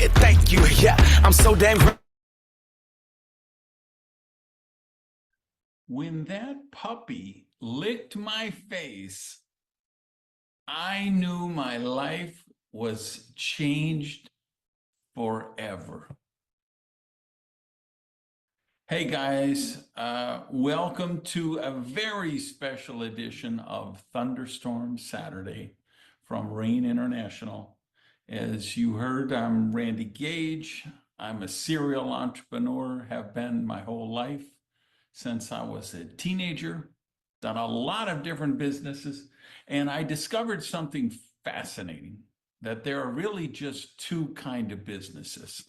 Yeah, thank you. Yeah, I'm so damn When that puppy licked my face, I knew my life was changed forever. Hey guys, welcome to a very special edition of Thunderstorm Saturday from Rain International. As you heard, I'm Randy Gage. I'm a serial entrepreneur, have been my whole life since I was a teenager, done a lot of different businesses, and I discovered something fascinating, that there are really just two kind of businesses.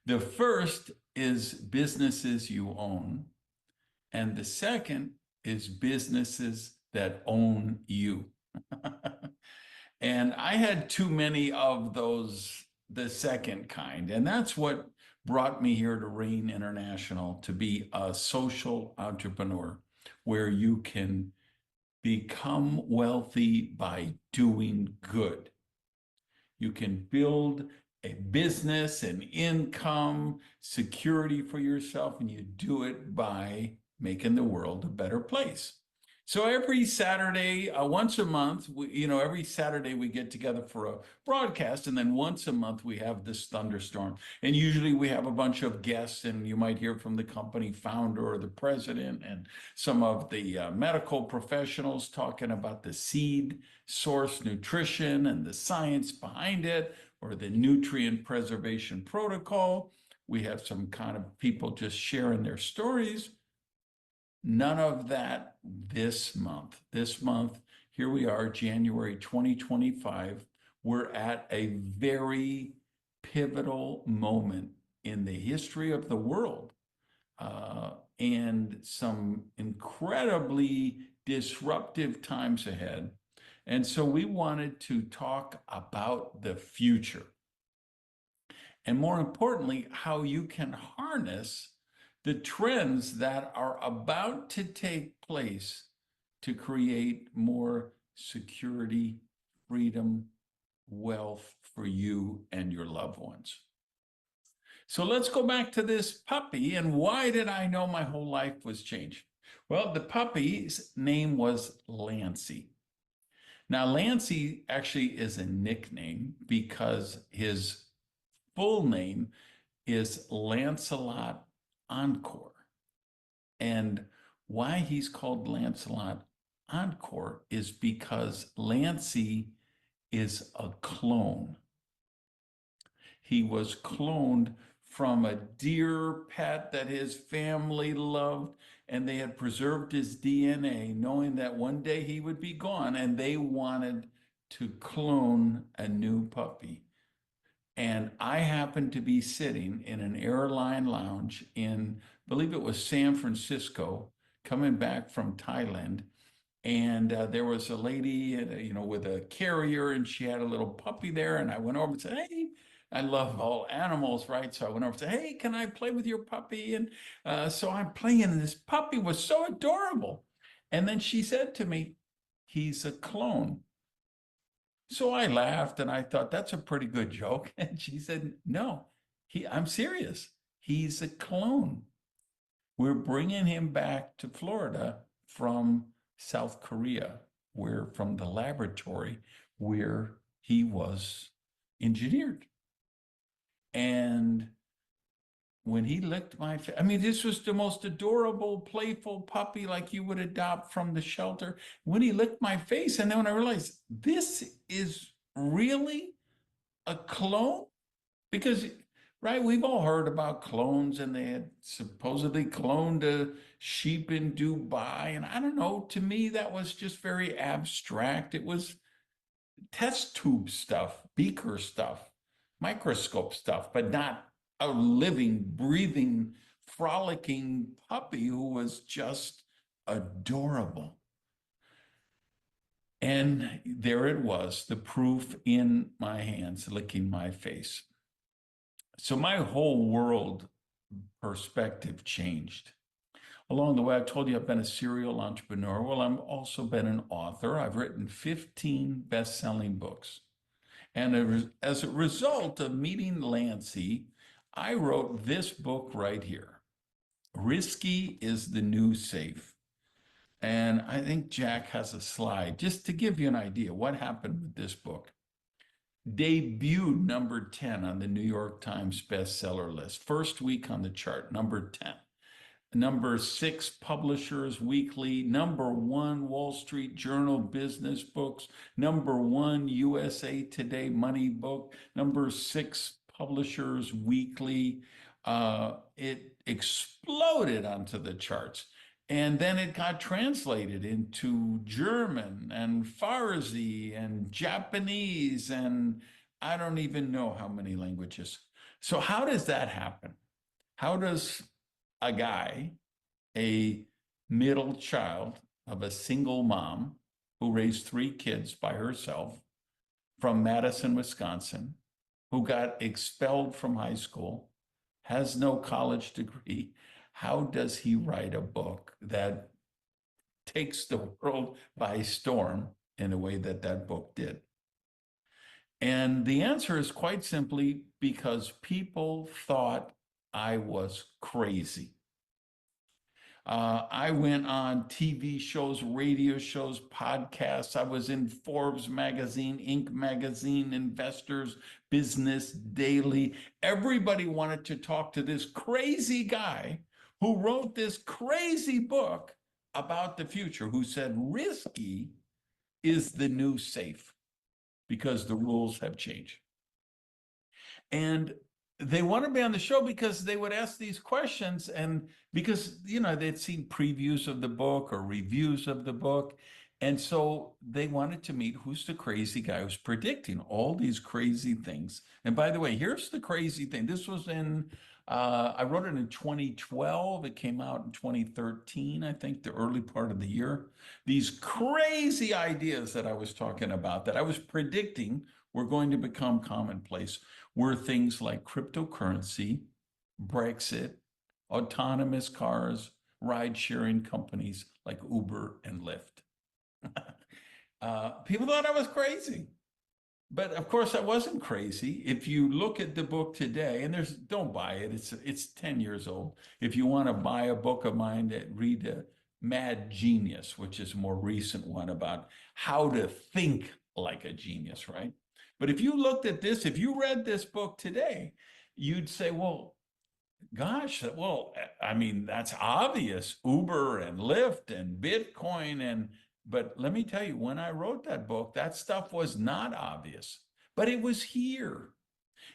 The first is businesses you own, and the second is businesses that own you. And I had too many of those, the second kind, and that's what brought me here to Rain International, to be a social entrepreneur where you can become wealthy by doing good. You can build a business, an income, security for yourself, and you do it by making the world a better place. So every Saturday, once a month, every Saturday we get together for a broadcast, and then once a month we have this thunderstorm. And usually we have a bunch of guests, and you might hear from the company founder or the president and some of the medical professionals talking about the seed source nutrition and the science behind it, or the nutrient preservation protocol. We have some kind of people just sharing their stories. None of that this month. This month, here we are, January 2025. We're at a very pivotal moment in the history of the world, and some incredibly disruptive times ahead. And so we wanted to talk about the future. And more importantly, how you can harness the trends that are about to take place to create more security, freedom, wealth for you and your loved ones. So let's go back to this puppy. And why did I know my whole life was changed? Well, the puppy's name was Lancey. Now, Lancey actually is a nickname because his full name is Lancelot Encore. And why he's called Lancelot Encore is because Lancey is a clone. He was cloned from a dear pet that his family loved, and they had preserved his DNA, knowing that one day he would be gone, and they wanted to clone a new puppy. And I happened to be sitting in an airline lounge in, I believe it was San Francisco, coming back from Thailand. And there was a lady, with a carrier, and she had a little puppy there. And I went over and said, "Hey, I love all animals, right?" So I went over and said, "Hey, can I play with your puppy?" And so I'm playing, and this puppy was so adorable. And then she said to me, "He's a clone." So I laughed and I thought, that's a pretty good joke. And she said, "No, I'm serious. He's a clone. We're bringing him back to Florida from South Korea, from the laboratory where he was engineered." And when he licked my face, I mean, this was the most adorable, playful puppy like you would adopt from the shelter. When he licked my face, and then when I realized this is really a clone, because, right, we've all heard about clones, and they had supposedly cloned a sheep in Dubai. And I don't know, to me, that was just very abstract. It was test tube stuff, beaker stuff, microscope stuff, but not a living, breathing, frolicking puppy who was just adorable. And there it was, the proof in my hands, licking my face. So my whole world perspective changed. Along the way, I've told you I've been a serial entrepreneur. Well, I've also been an author. I've written 15 best-selling books. And as a result of meeting Lancey, I wrote this book right here. Risky is the New Safe. And I think Jack has a slide just to give you an idea what happened with this book. Debuted number 10 on the New York Times bestseller list. First week on the chart, number 10. Number 6 Publishers Weekly, number 1 Wall Street Journal business books, number 1 USA Today money book, number 6 Publishers Weekly. It exploded onto the charts. And then it got translated into German and Farsi and Japanese, and I don't even know how many languages. So how does that happen? How does a guy, a middle child of a single mom who raised 3 kids by herself from Madison, Wisconsin, who got expelled from high school, has no college degree, how does he write a book that takes the world by storm in a way that that book did? And the answer is quite simply because people thought I was crazy. I went on TV shows, radio shows, podcasts. I was in Forbes magazine, Inc. magazine, Investors, Business Daily. Everybody wanted to talk to this crazy guy who wrote this crazy book about the future, who said risky is the new safe because the rules have changed. And they want to be on the show because they would ask these questions, and because, you know, they'd seen previews of the book or reviews of the book. And so they wanted to meet who's the crazy guy who's predicting all these crazy things. And by the way, here's the crazy thing. This was in, I wrote it in 2012. It came out in 2013, I think, the early part of the year. These crazy ideas that I was talking about, that I was predicting were going to become commonplace, were things like cryptocurrency, Brexit, autonomous cars, ride-sharing companies like Uber and Lyft. People thought I was crazy. But of course, I wasn't crazy. If you look at the book today, and don't buy it, it's 10 years old. If you want to buy a book of mine, read Mad Genius, which is a more recent one about how to think like a genius, right? But if you looked at this, if you read this book today, you'd say, well, gosh, well, I mean, that's obvious, Uber and Lyft and Bitcoin. But let me tell you, when I wrote that book, that stuff was not obvious, but it was here.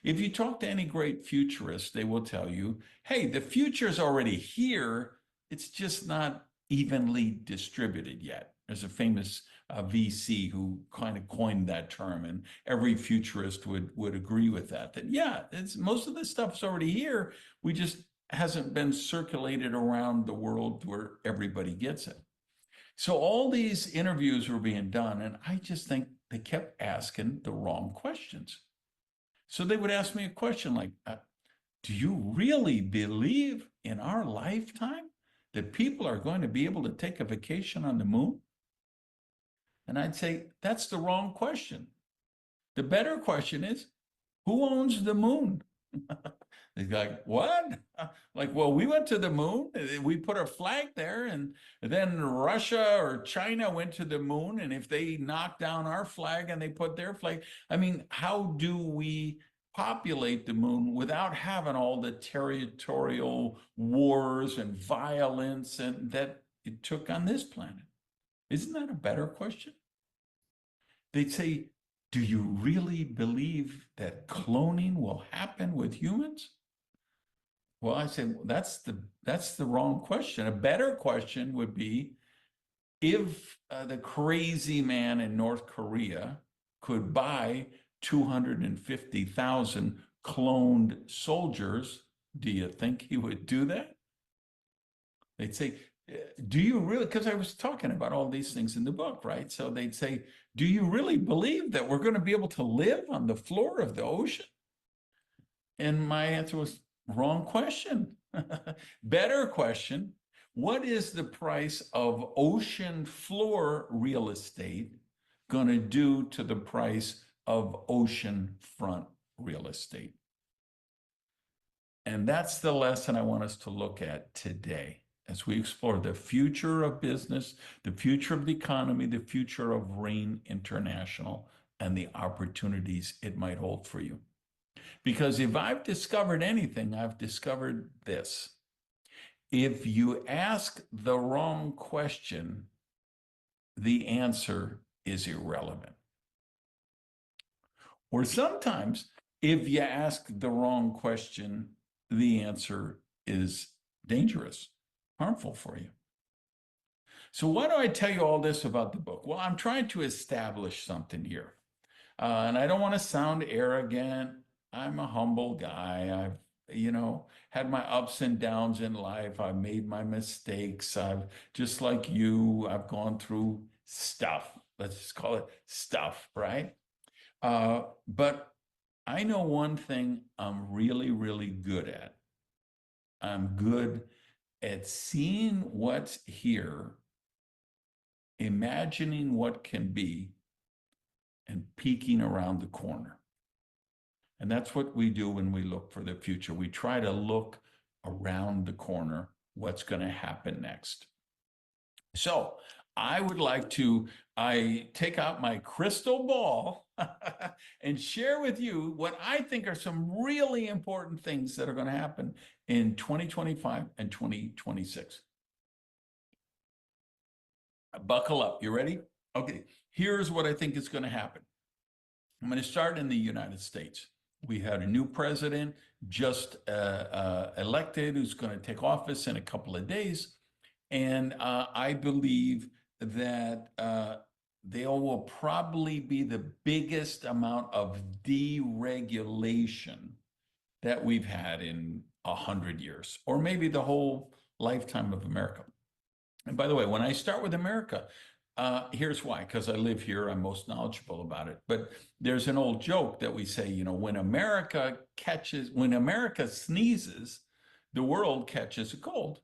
If you talk to any great futurist, they will tell you, hey, the future is already here. It's just not evenly distributed yet. There's a famous VC who kind of coined that term, and every futurist would agree with that yeah, most of this stuff's already here. We just hasn't been circulated around the world where everybody gets it. So all these interviews were being done, and I just think they kept asking the wrong questions. So they would ask me a question like, do you really believe in our lifetime that people are going to be able to take a vacation on the moon? And I'd say, that's the wrong question. The better question is, who owns the moon? They're like, what? Like, well, we went to the moon, we put our flag there, and then Russia or China went to the moon, and if they knock down our flag and they put their flag, I mean, how do we populate the moon without having all the territorial wars and violence and that it took on this planet? Isn't that a better question? They'd say, do you really believe that cloning will happen with humans? Well, I said, well, that's the wrong question. A better question would be, if the crazy man in North Korea could buy 250,000 cloned soldiers, do you think he would do that? They'd say, do you really, because I was talking about all these things in the book, right? So they'd say, do you really believe that we're going to be able to live on the floor of the ocean? And my answer was, wrong question. Better question. What is the price of ocean floor real estate going to do to the price of oceanfront real estate. And that's the lesson I want us to look at today as we explore the future of business, the future of the economy, the future of Rain International, and the opportunities it might hold for you. Because if I've discovered anything, I've discovered this. If you ask the wrong question, the answer is irrelevant. Or sometimes, if you ask the wrong question, the answer is dangerous, harmful for you. So why do I tell you all this about the book? Well, I'm trying to establish something here. And I don't want to sound arrogant. I'm a humble guy. I've had my ups and downs in life. I've made my mistakes. Just like you, I've gone through stuff. Let's just call it stuff, right? But I know one thing I'm really, really good at. I'm good at seeing what's here, imagining what can be, and peeking around the corner. And that's what we do when we look for the future. We try to look around the corner, what's going to happen next. So I would like to take out my crystal ball and share with you what I think are some really important things that are going to happen in 2025 and 2026. Buckle up. You ready? Okay. Here's what I think is going to happen. I'm going to start in the United States. We had a new president just elected who's going to take office in a couple of days. And I believe that there will probably be the biggest amount of deregulation that we've had in 100 years, or maybe the whole lifetime of America. And by the way, when I start with America, here's why, because I live here, I'm most knowledgeable about it. But there's an old joke that we say, when America sneezes, the world catches a cold.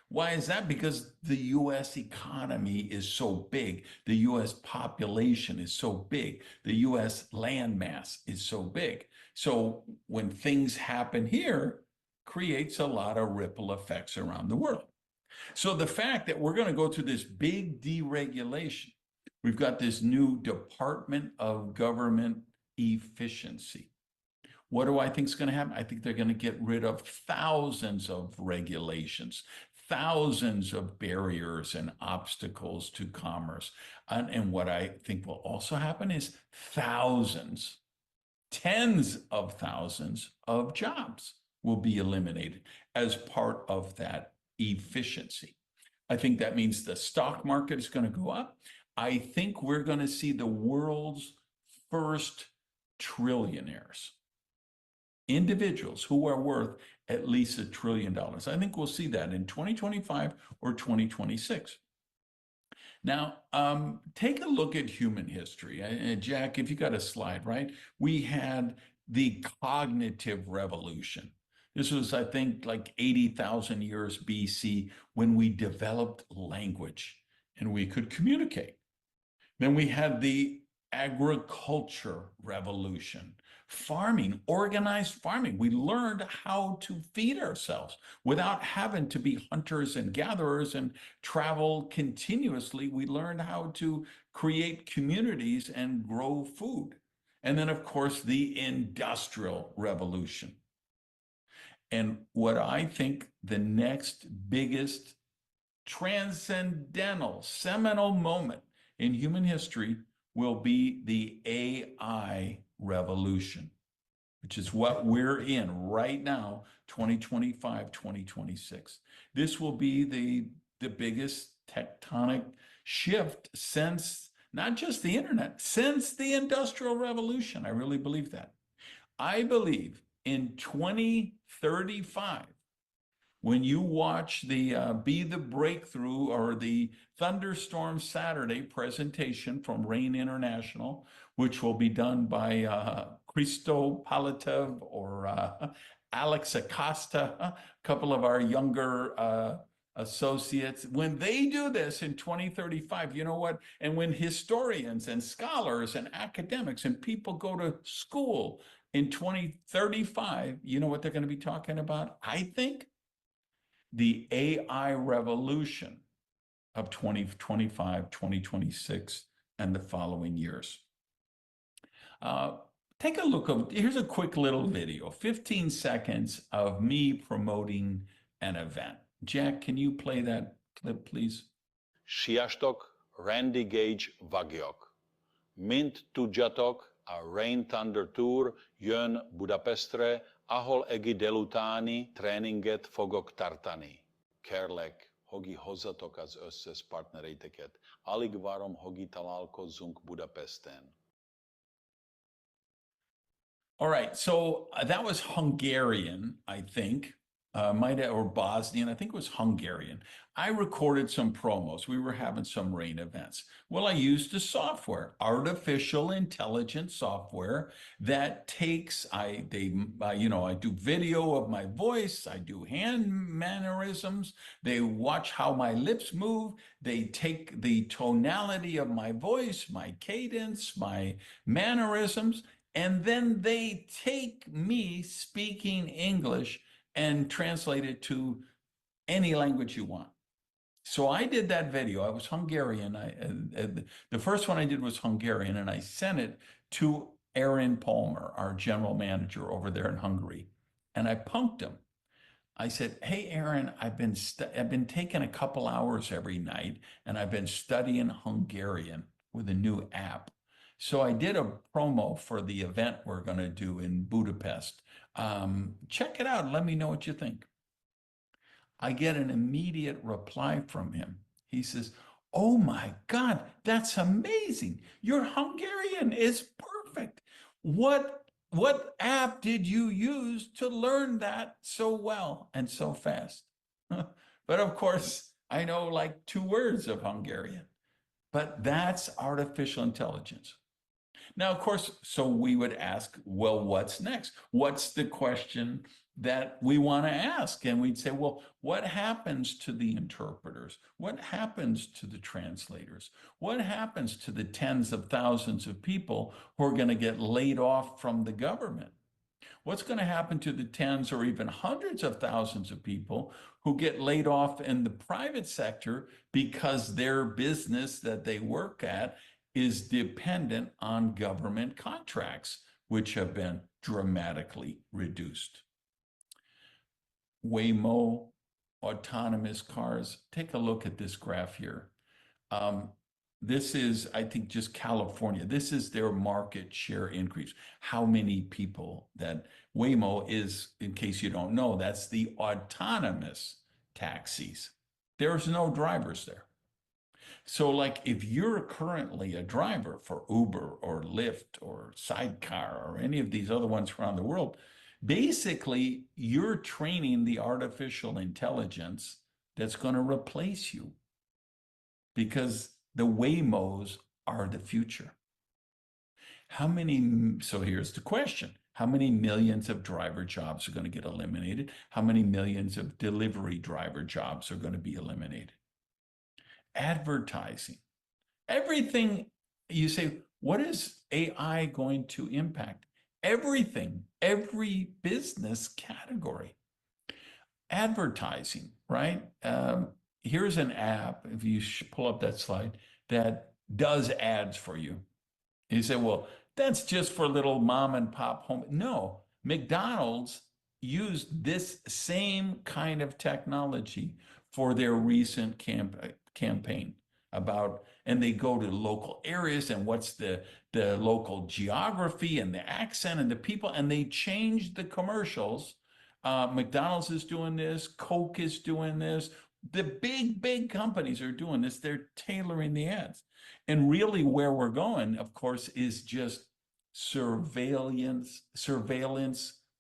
Why is that? Because the US economy is so big. The US population is so big. The US landmass is so big. So when things happen here, creates a lot of ripple effects around the world. So the fact that we're going to go through this big deregulation, we've got this new Department of Government Efficiency. What do I think is going to happen? I think they're going to get rid of thousands of regulations, thousands of barriers and obstacles to commerce. And what I think will also happen is thousands, tens of thousands of jobs will be eliminated as part of that efficiency. I think that means the stock market is going to go up. I think we're going to see the world's first trillionaires, individuals who are worth at least $1 trillion. I think we'll see that in 2025 or 2026. Now, take a look at human history. Jack, if you got a slide, right? We had the cognitive revolution. This was, I think, like 80,000 years BC when we developed language and we could communicate. Then we had the agriculture revolution, farming, organized farming. We learned how to feed ourselves without having to be hunters and gatherers and travel continuously. We learned how to create communities and grow food. And then, of course, the industrial revolution. And what I think the next biggest transcendental, seminal moment in human history will be the AI revolution, which is what we're in right now, 2025, 2026. This will be the biggest tectonic shift since not just the internet, since the Industrial Revolution. I really believe that. I believe in 2035, when you watch the Be the Breakthrough or the Thunderstorm Saturday presentation from Rain International, which will be done by Christo Palatev or Alex Acosta, a couple of our younger associates, when they do this in 2035, you know what? And when historians and scholars and academics and people go to school in 2035, you know what they're going to be talking about? I think the AI revolution of 2025, 2026, and the following years. Take a look of, here's a quick little video, 15 seconds of me promoting an event. Jack, can you play that clip, please? Sziasztok, Randy Gage vagyok. Mint tudjatok, a Rain Thunder Tour jön Budapestre, ahol egi délutáni tréninget fogok tartani. Kérlek, hogy hozzatok az összes partnereiteket. Alig várom, hogy találkozzunk Budapesten. All right, so that was Hungarian, I think, or Bosnian. I think it was Hungarian. I recorded some promos. We were having some rain events. Well, I used a software, artificial intelligence software that takes, I do video of my voice. I do hand mannerisms. They watch how my lips move. They take the tonality of my voice, my cadence, my mannerisms, and then they take me speaking English and translate it to any language you want. So I did that video. I was Hungarian. The first one I did was Hungarian, and I sent it to Aaron Palmer, our general manager over there in Hungary. And I punked him. I said, hey, Aaron, I've been taking a couple hours every night, and I've been studying Hungarian with a new app. So I did a promo for the event we're going to do in Budapest. Check it out. Let me know what you think. I get an immediate reply from him. He says, oh my God, that's amazing. Your Hungarian is perfect. What app did you use to learn that so well and so fast? But of course, I know like 2 words of Hungarian, but that's artificial intelligence. Now, of course, so we would ask, well, what's next? What's the question that we want to ask? And we'd say, well, what happens to the interpreters? What happens to the translators? What happens to the tens of thousands of people who are going to get laid off from the government? What's going to happen to the tens or even hundreds of thousands of people who get laid off in the private sector because their business that they work at is dependent on government contracts, which have been dramatically reduced? Waymo, autonomous cars. Take a look at this graph here. This is, I think, just California. This is their market share increase. How many people that Waymo is, in case you don't know, that's the autonomous taxis. There's no drivers there. So like if you're currently a driver for Uber or Lyft or Sidecar or any of these other ones around the world, basically you're training the artificial intelligence that's going to replace you, because the Waymos are the future. So here's the question. How many millions of driver jobs are going to get eliminated? How many millions of delivery driver jobs are going to be eliminated? Advertising, everything. You say, what is AI going to impact? Everything, every business category. Advertising, right? Here's an app, if you pull up that slide, that does ads for you. And you say, well, that's just for little mom and pop home. No, McDonald's used this same kind of technology for their recent campaign about, and they go to local areas and what's the local geography and the accent and the people, and they change the commercials. McDonald's is doing this, Coke is doing this, the big companies are doing this. They're tailoring the ads. And really where we're going, of course, is just surveillance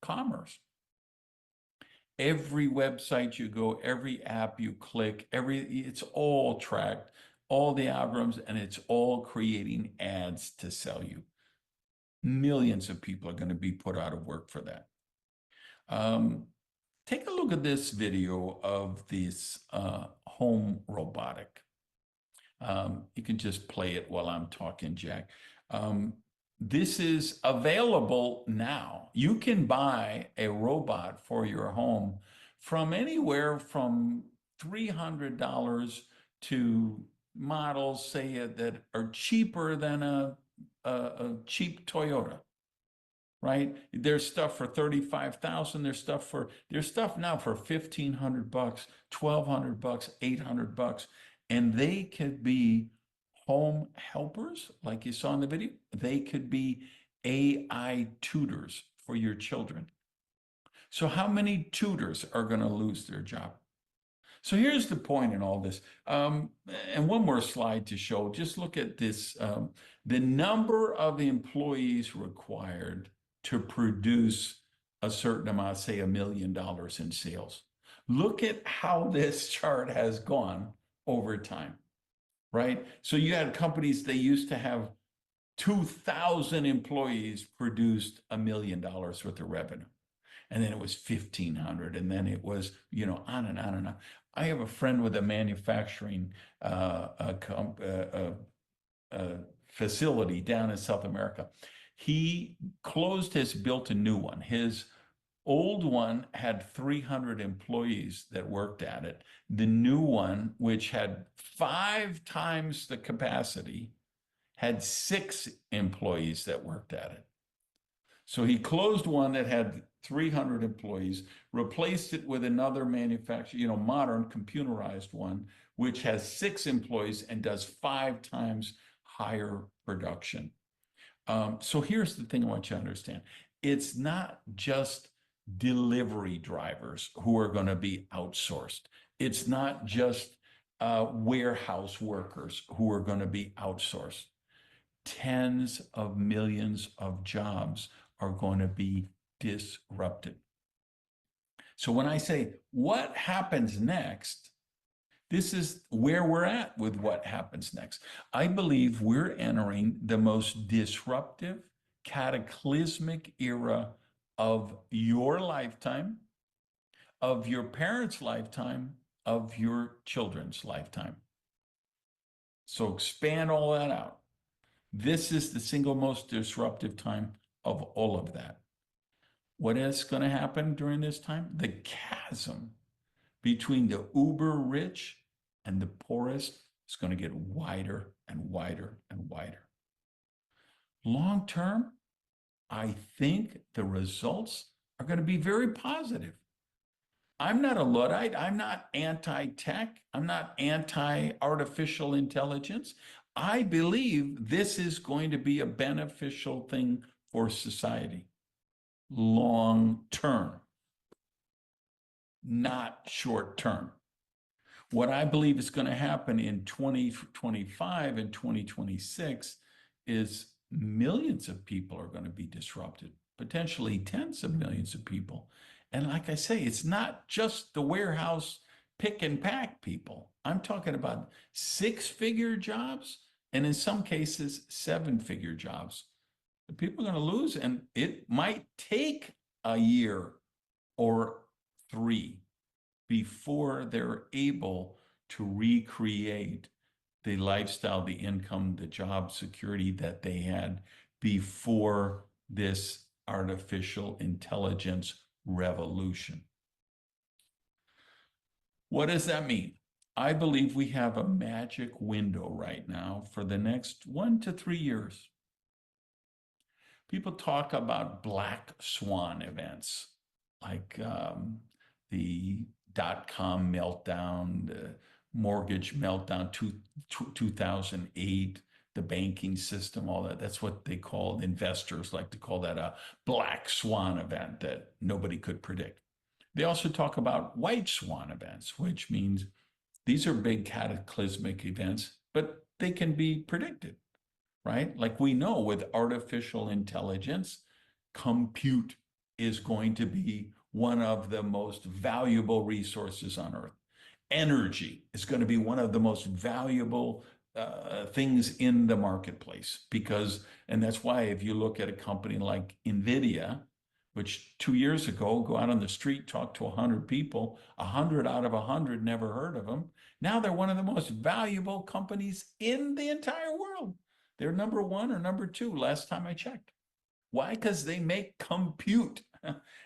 commerce. Every website you go, every app you click, it's all tracked, all the algorithms, and it's all creating ads to sell you. Millions of people are going to be put out of work for that. Take a look at this video of this home robotic. You can just play it while I'm talking, Jack. This is available now. You can buy a robot for your home from anywhere from $300 to models, say, that are cheaper than a cheap Toyota, right? There's stuff for 35,000. There's stuff now for 1,500 bucks, 1,200 bucks, 800 bucks, and they could be home helpers, like you saw in the video. They could be AI tutors for your children. So how many tutors are going to lose their job? So here's the point in all this. And one more slide to show. Just look at this. The number of employees required to produce a certain amount, say $1 million in sales. Look at how this chart has gone over time, right? So you had companies, they used to have 2,000 employees produced $1 million worth of revenue. And then it was 1,500, and then it was, on and on and on. I have a friend with a manufacturing facility down in South America. He built a new one. His old one had 300 employees that worked at it. The new one, which had 5 times the capacity, had 6 employees that worked at it. So he closed one that had 300 employees, replaced it with another manufacturer, modern computerized one, which has 6 employees and does 5 times higher production. So here's the thing I want you to understand. It's not just delivery drivers who are going to be outsourced. It's not just warehouse workers who are going to be outsourced. Tens of millions of jobs are going to be disrupted. So when I say what happens next, this is where we're at with what happens next. I believe we're entering the most disruptive, cataclysmic era of your lifetime, of your parents' lifetime, of your children's lifetime. So expand all that out. This is the single most disruptive time of all of that. What is going to happen during this time? The chasm between the uber rich and the poorest is going to get wider and wider and wider. Long term, I think the results are going to be very positive. I'm not a Luddite. I'm not anti-tech. I'm not anti-artificial intelligence. I believe this is going to be a beneficial thing for society. Long term, not short term. What I believe is going to happen in 2025 and 2026 is millions of people are going to be disrupted, potentially tens of millions of people. And like I say, it's not just the warehouse pick and pack people. I'm talking about 6-figure jobs, and in some cases, 7-figure jobs. The people are going to lose, and it might take a year or 3 before they're able to recreate the lifestyle, the income, the job security that they had before this artificial intelligence revolution. What does that mean? I believe we have a magic window right now for the next 1 to 3 years. People talk about black swan events, like the dot-com meltdown, the mortgage meltdown, 2008, the banking system, all that. That's what they call, investors like to call that a black swan event that nobody could predict. They also talk about white swan events, which means these are big cataclysmic events, but they can be predicted, right? Like we know with artificial intelligence, compute is going to be one of the most valuable resources on Earth. Energy is going to be one of the most valuable things in the marketplace, because, and that's why if you look at a company like NVIDIA, which 2 years ago, go out on the street, talk to 100 people, 100 out of 100 never heard of them. Now they're one of the most valuable companies in the entire world. They're number one or number two last time I checked. Why? Because they make compute.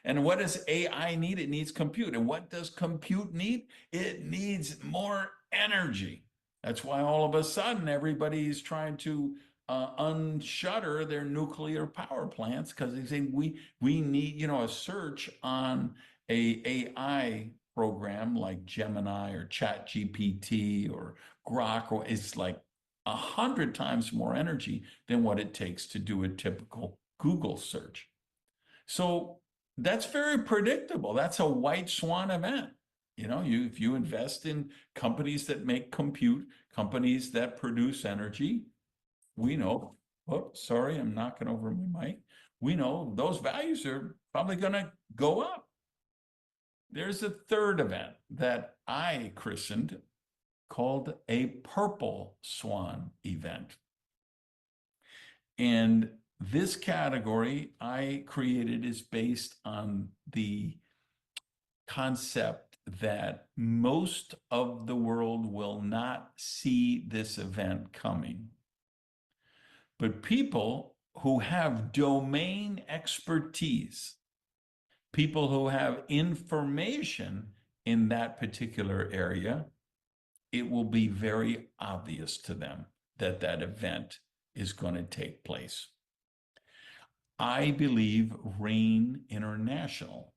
And what does AI need? It needs compute. And what does compute need? It needs more energy. That's why all of a sudden everybody's trying to unshutter their nuclear power plants, because they say we need, a search on a AI program like Gemini or ChatGPT or Grok, or it's like 100 times more energy than what it takes to do a typical Google search. So that's very predictable. That's a white swan event. If you invest in companies that make compute, companies that produce energy, we know, oh, sorry, I'm knocking over my mic. We know those values are probably going to go up. There's a third event that I christened, called a purple swan event. And this category I created is based on the concept that most of the world will not see this event coming. But people who have domain expertise, people who have information in that particular area, it will be very obvious to them that that event is going to take place. I believe Rain International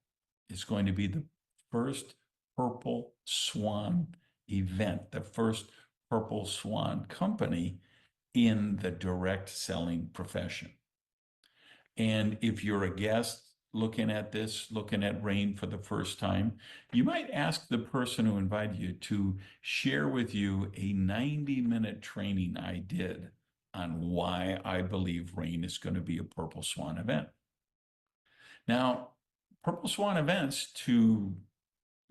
is going to be the first purple swan event, the first purple swan company in the direct selling profession. And if you're a guest looking at this, looking at Rain for the first time, you might ask the person who invited you to share with you a 90-minute training I did on why I believe Rain is going to be a purple swan event. Now, purple swan events, to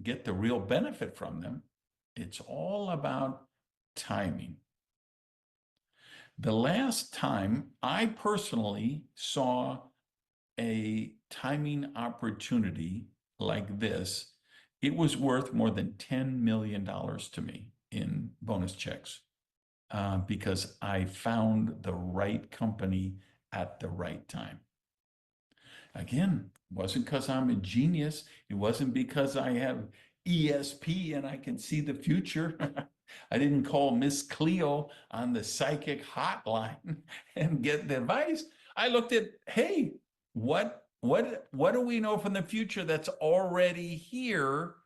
get the real benefit from them, it's all about timing. The last time I personally saw a timing opportunity like this, it was worth more than $10 million to me in bonus checks, because I found the right company at the right time. Again, it wasn't because I'm a genius. It wasn't because I have ESP and I can see the future. I didn't call Miss Cleo on the psychic hotline and get the advice. I looked at, hey, what do we know from the future that's already here?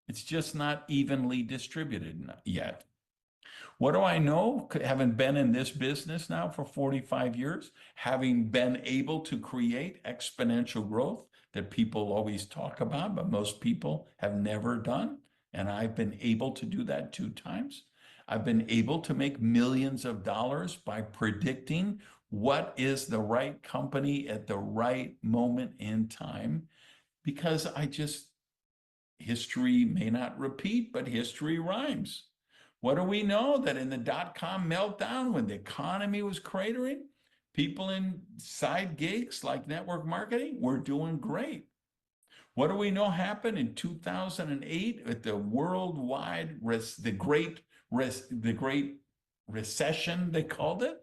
It's just not evenly distributed yet. What do I know? Having been in this business now for 45 years, having been able to create exponential growth that people always talk about, but most people have never done. And I've been able to do that 2 times. I've been able to make millions of dollars by predicting what is the right company at the right moment in time, because history may not repeat, but history rhymes. What do we know? That in the dot-com meltdown, when the economy was cratering, people in side gigs like network marketing were doing great. What do we know happened in 2008 at the worldwide, the Great Recession, they called it?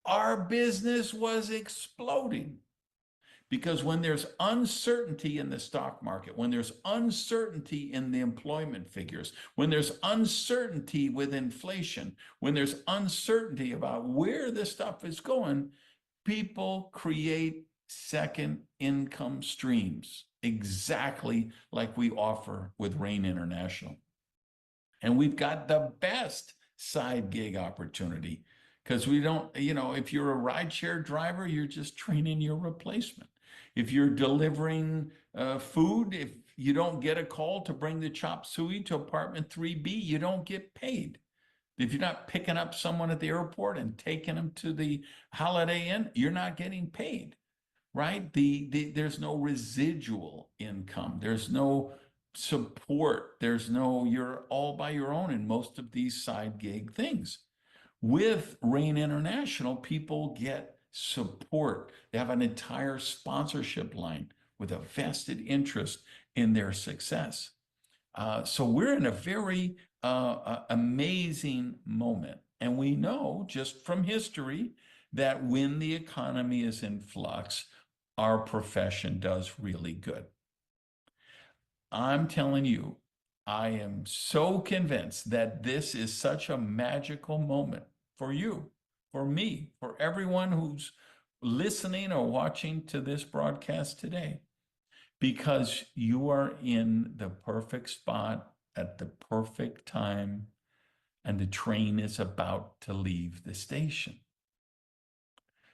Our business was exploding. Because when there's uncertainty in the stock market, when there's uncertainty in the employment figures, when there's uncertainty with inflation, when there's uncertainty about where this stuff is going, people create second income streams, exactly like we offer with Rain International. And we've got the best side gig opportunity, because we don't, if you're a rideshare driver, you're just training your replacement. If you're delivering food, if you don't get a call to bring the chop suey to apartment 3B, you don't get paid. If you're not picking up someone at the airport and taking them to the Holiday Inn, you're not getting paid, right? There's no residual income. There's no support. You're all by your own in most of these side gig things. With Rain International, people get support. They have an entire sponsorship line with a vested interest in their success. So we're in a very amazing moment. And we know just from history that when the economy is in flux, our profession does really good. I'm telling you, I am so convinced that this is such a magical moment for you, for me, for everyone who's listening or watching to this broadcast today, because you are in the perfect spot at the perfect time, and the train is about to leave the station.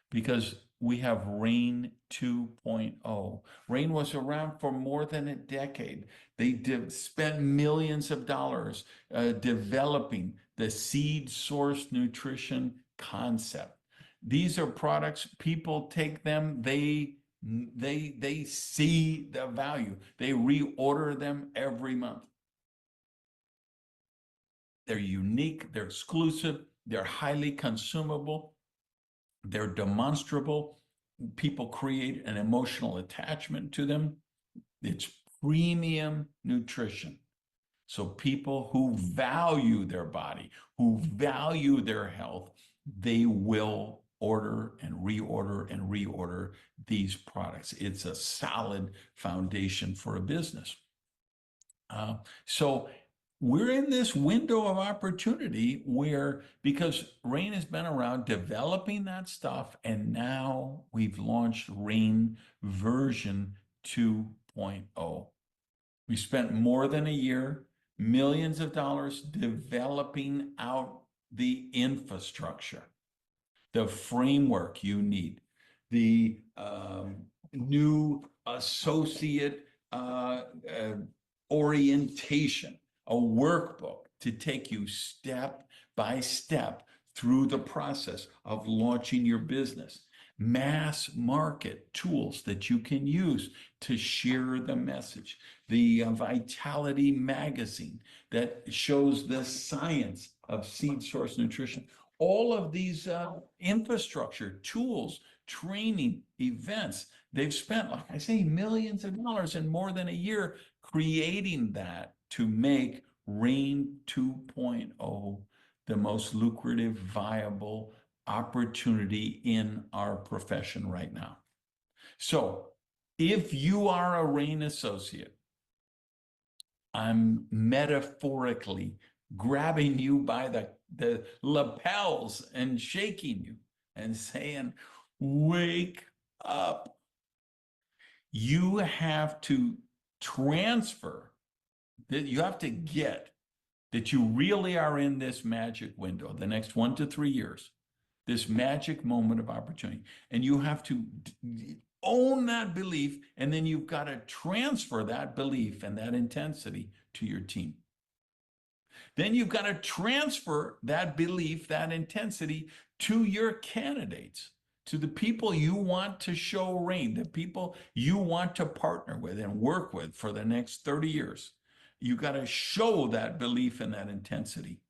Because we have Rain 2.0. Rain was around for more than a decade. They spent millions of dollars developing the seed source nutrition concept. These are products, people take them, they see the value. They reorder them every month. They're unique, they're exclusive, they're highly consumable, they're demonstrable. People create an emotional attachment to them. It's premium nutrition. So people who value their body, who value their health, they will order and reorder these products. It's a solid foundation for a business. So we're in this window of opportunity where, because Rain has been around developing that stuff, and now we've launched Rain version 2.0. We spent more than a year, millions of dollars developing out the infrastructure, the framework you need, the new associate orientation, a workbook to take you step by step through the process of launching your business, mass market tools that you can use to share the message, the Vitality magazine that shows the science of seed source nutrition. All of these infrastructure, tools, training, events, they've spent, like I say, millions of dollars in more than a year creating that to make Rain 2.0 the most lucrative, viable opportunity in our profession right now. So if you are a Rain associate, I'm metaphorically grabbing you by the lapels and shaking you and saying, wake up. You have to transfer, that you have to get that you really are in this magic window, the next 1 to 3 years, this magic moment of opportunity. And you have to own that belief, and then you've got to transfer that belief and that intensity to your team. Then you've got to transfer that belief, that intensity to your candidates, to the people you want to show Rain, the people you want to partner with and work with for the next 30 years. You got to show that belief and that intensity.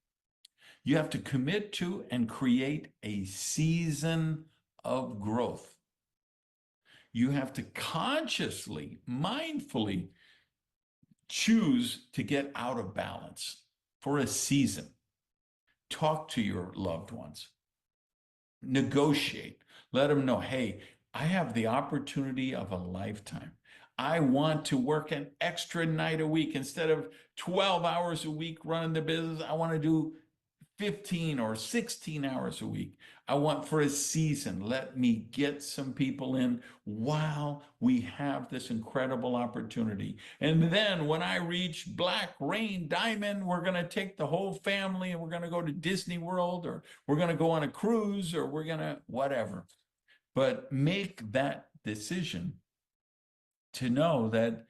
You have to commit to and create a season of growth. You have to consciously, mindfully choose to get out of balance for a season. Talk to your loved ones. Negotiate. Let them know, hey, I have the opportunity of a lifetime. I want to work an extra night a week. Instead of 12 hours a week running the business, I want to do 15 or 16 hours a week. I want, for a season, let me get some people in while we have this incredible opportunity. And then when I reach Black Rain Diamond, we're going to take the whole family and we're going to go to Disney World, or we're going to go on a cruise, or we're going to whatever. But make that decision to know that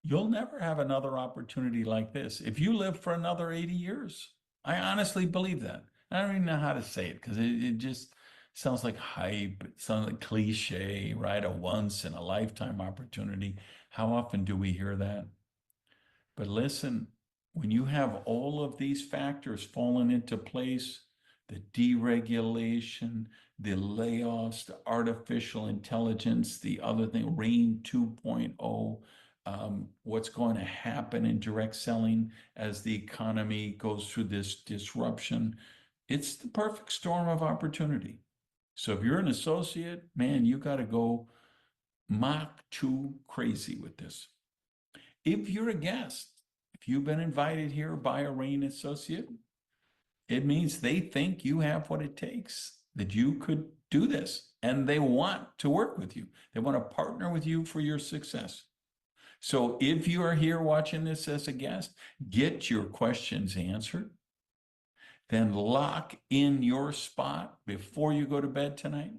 you'll never have another opportunity like this if you live for another 80 years. I honestly believe that. I don't even know how to say it, because it just sounds like hype. It sounds like cliche, right? A once in a lifetime opportunity. How often do we hear that? But listen, when you have all of these factors falling into place, the deregulation, the layoffs, the artificial intelligence, the other thing, Rain 2.0, what's going to happen in direct selling as the economy goes through this disruption. It's the perfect storm of opportunity. So if you're an associate, man, you got to go Mach 2 crazy with this. If you're a guest, if you've been invited here by a Rain associate, it means they think you have what it takes, that you could do this, and they want to work with you. They want to partner with you for your success. So if you are here watching this as a guest, get your questions answered, then lock in your spot before you go to bed tonight,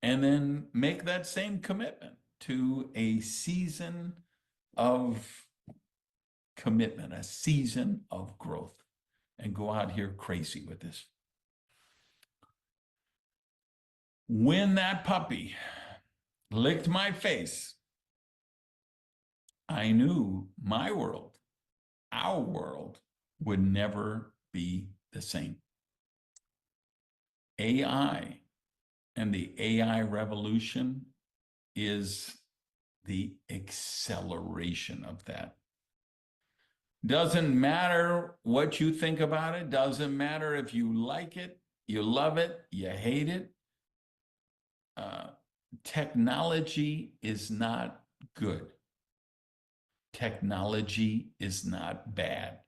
and then make that same commitment to a season of commitment, a season of growth, and go out here crazy with this. When that puppy licked my face, I knew my world, our world, would never be the same. AI and the AI revolution is the acceleration of that. Doesn't matter what you think about it. Doesn't matter if you like it, you love it, you hate it. Technology is not good. Technology is not bad.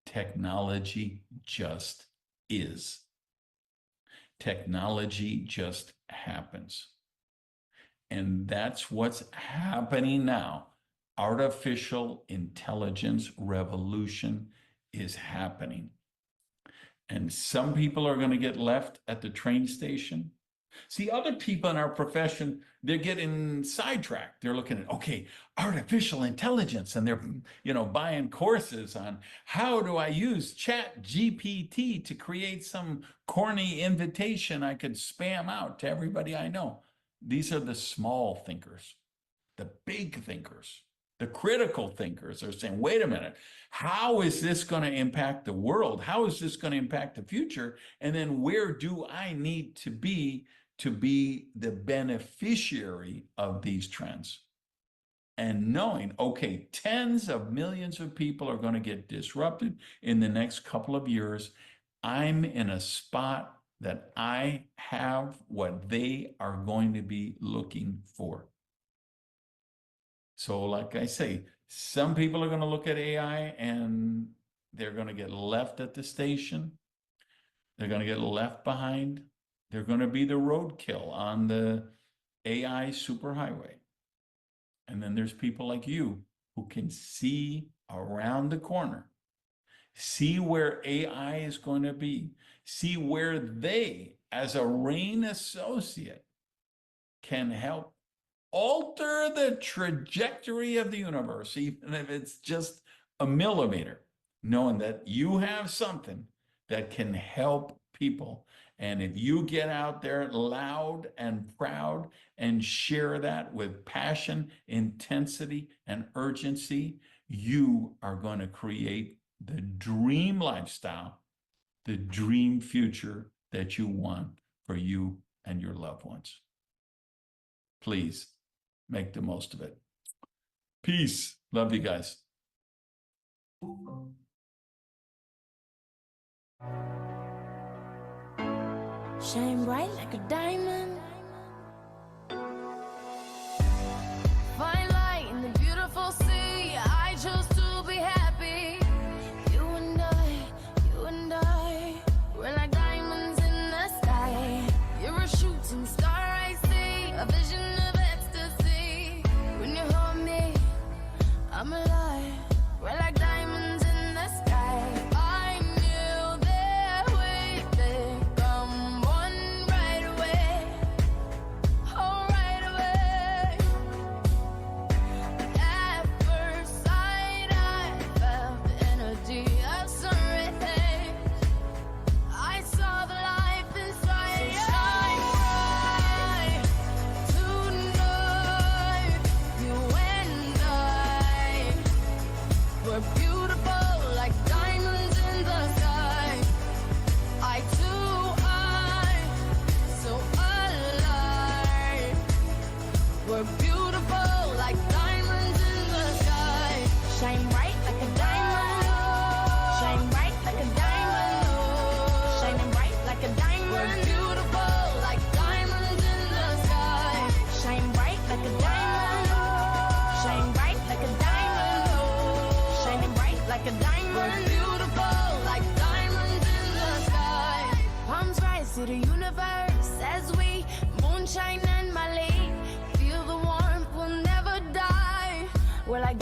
Technology just is. Technology just happens. And that's what's happening now. Artificial intelligence revolution is happening. And some people are going to get left at the train station. See, other people in our profession, they're getting sidetracked. They're looking at, okay, artificial intelligence, and they're, buying courses on how do I use Chat GPT to create some corny invitation I could spam out to everybody I know. These are the small thinkers. The big thinkers, the critical thinkers are saying, wait a minute, how is this going to impact the world? How is this going to impact the future? And then where do I need to be the beneficiary of these trends? And knowing, okay, tens of millions of people are going to get disrupted in the next couple of years. I'm in a spot that I have what they are going to be looking for. So like I say, some people are going to look at AI and they're going to get left at the station. They're going to get left behind. They're going to be the roadkill on the AI superhighway. And then there's people like you who can see around the corner, see where AI is going to be, see where they, as a Rain associate, can help alter the trajectory of the universe, even if it's just a millimeter, knowing that you have something that can help people. And if you get out there loud and proud and share that with passion, intensity, and urgency, you are going to create the dream lifestyle, the dream future that you want for you and your loved ones. Please make the most of it. Peace. Love you guys. Shine bright like a diamond. Find light in the beautiful sea. I chose to be happy. You and I, we're like diamonds in the sky. You're a shooting star, I see, a vision of ecstasy. When you hold me, I'm alive. We're like diamonds in the sky. I knew that we'd become one right away. like a diamond. Shine bright like a diamond. Shining bright like a diamond. Beautiful like diamonds in the sky. Palms rise to the universe as we moonshine and Mali. Feel the warmth, we'll never die. We're like